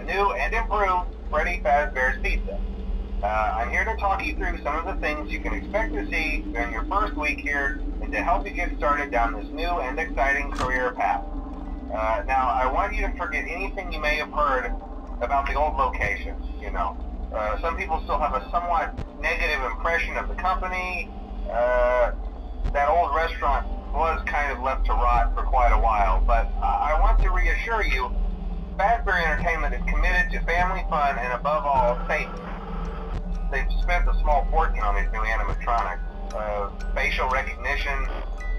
the new and improved Freddy Fazbear's Pizza. I'm here to talk you through some of the things you can expect to see during your first week here and to help you get started down this new and exciting career path. Now, I want you to forget anything you may have heard about the old location. Some people still have a somewhat negative impression of the company. That old restaurant was kind of left to rot for quite a while, but I want to reassure you, Fazbear Entertainment is committed to family fun and above all, safety. They've spent a small fortune on these new animatronics. Facial recognition,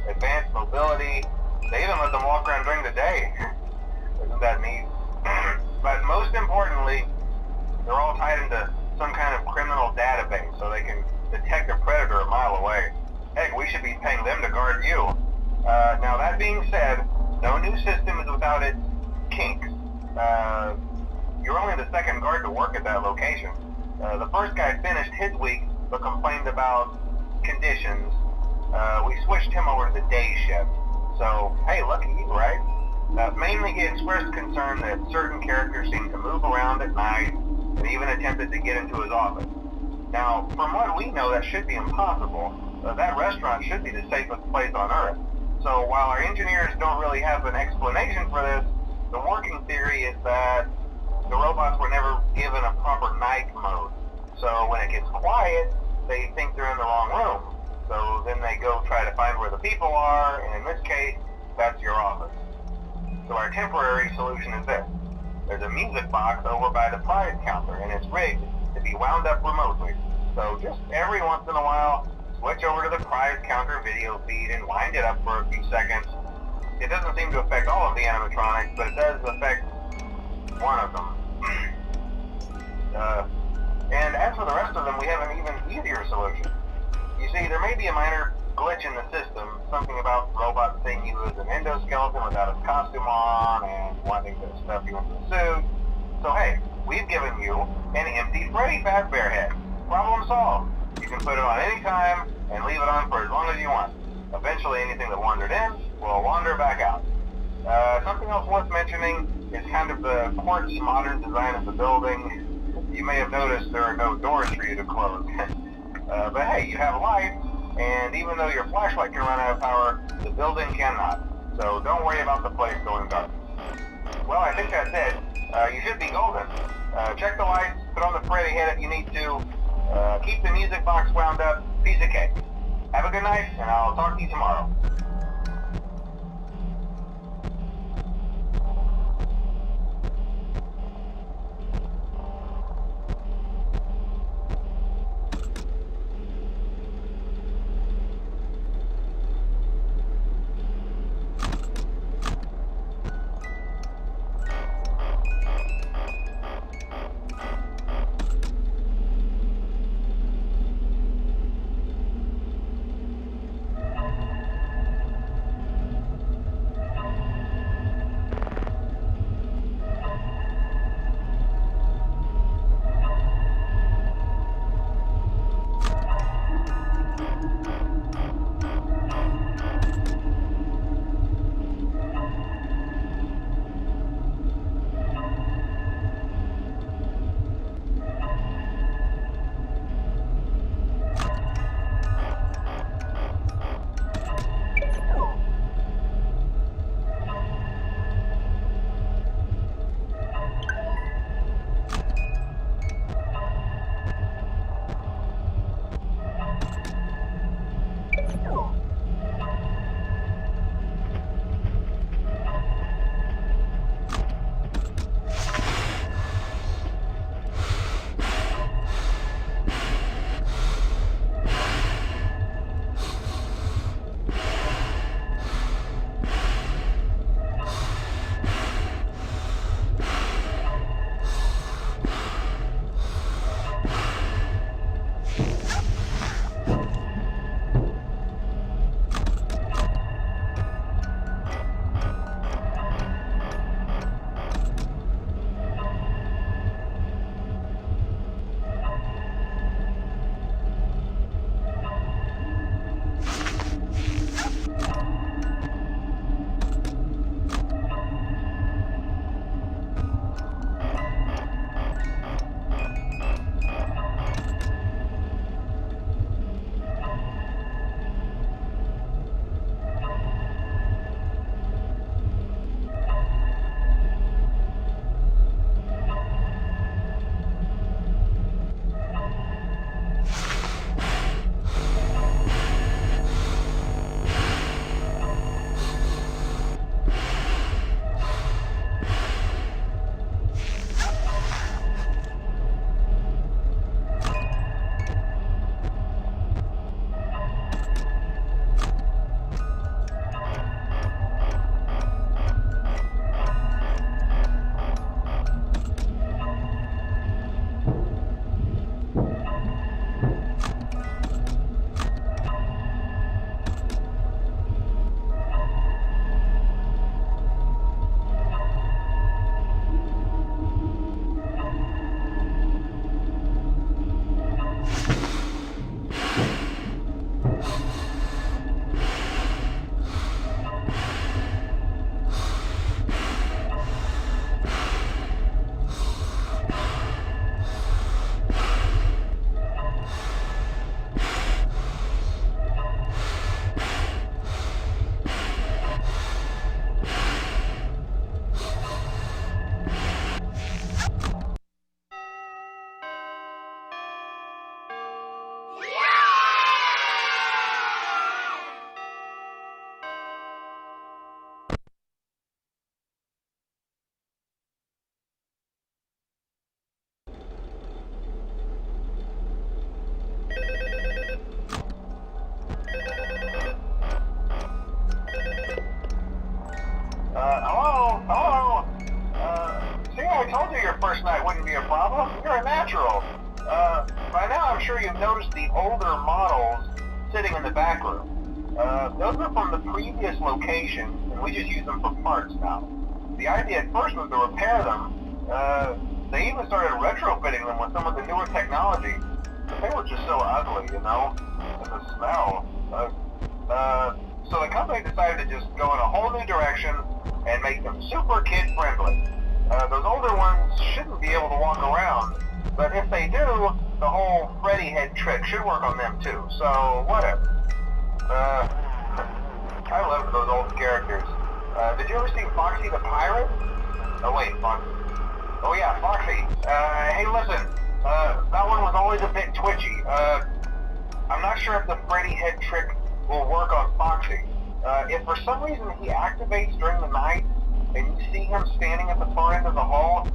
advanced mobility, they even let them walk around during the day. Isn't that neat? But most importantly, they're all tied into some kind of criminal database so they can detect a predator a mile away. Heck, we should be paying them to guard you. Now that being said, no new system is without its kinks. You're only the second guard to work at that location. The first guy finished his week but complained about conditions. We switched him over to the day shift. So, hey, lucky you, right? Mainly he expressed concern that certain characters seemed to move around at night and even attempted to get into his office. Now, from what we know, that should be impossible. That restaurant should be the safest place on Earth. So while our engineers don't really have an explanation for this, the working theory is that the robots were never given a proper night mode. So when it gets quiet, they think they're in the wrong room. So then they go try to find where the people are, and in this case, that's your office. So our temporary solution is this. There's a music box over by the prize counter, and it's rigged to be wound up remotely. So just every once in a while, switch over to the prize counter video feed and wind it up for a few seconds. It doesn't seem to affect all of the animatronics, but it does affect one of them. And as for the rest of them, we have an even easier solution. You see, there may be a minor glitch in the system, something about robots seeing you as an endoskeleton without his costume on and wanting to stuff you into a suit. So hey, we've given you an empty Freddy Fazbear head. Problem solved. You can put it on any time and leave it on for as long as you want. Eventually anything that wandered in will wander back out. Something else worth mentioning is kind of the quirky modern design of the building. You may have noticed there are no doors for you to close. But hey, you have light, and even though your flashlight can run out of power, the building cannot. So don't worry about the place going dark. Well, I think that's it. You should be golden. Check the lights, put on the Freddy head if you need to. Keep the music box wound up. Piece of cake. Have a good night, and I'll talk to you tomorrow. retrofitting in the back room. Those are from the previous location, and we just use them for parts now. The idea at first was to repair them. They even started retrofitting them with some of the newer technology. But they were just so ugly, you know? And the smell. So the company decided to just go in a whole new direction and make them super kid-friendly. Those older ones shouldn't be able to walk around, but if they do, the whole Freddy head trick should work on them too, so whatever. I love those old characters. Did you ever see Foxy the Pirate? Oh wait, Foxy. Oh yeah, Foxy. Hey listen, that one was always a bit twitchy. I'm not sure if the Freddy head trick will work on Foxy. If for some reason he activates during the night, and you see him standing at the far end of the hall,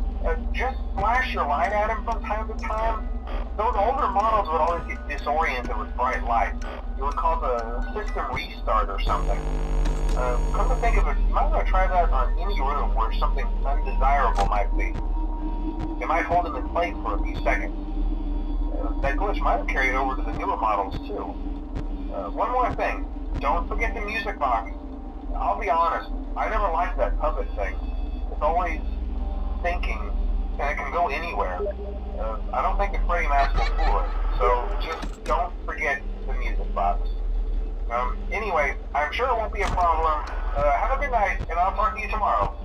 just flash your light at him from time to time. Those older models would always get disoriented with bright lights. It would cause a system restart or something. Come to think of it, you might want to try that on any room where something undesirable might be. It might hold him in place for a few seconds. That glitch might have carried over to the newer models too. One more thing, don't forget the music box. I'll be honest, I never liked that puppet thing. It's always thinking, and it can go anywhere. I don't think the Freddy mask will fool it, so just don't forget the music box. Anyway, I'm sure it won't be a problem. Have a good night, and I'll talk to you tomorrow.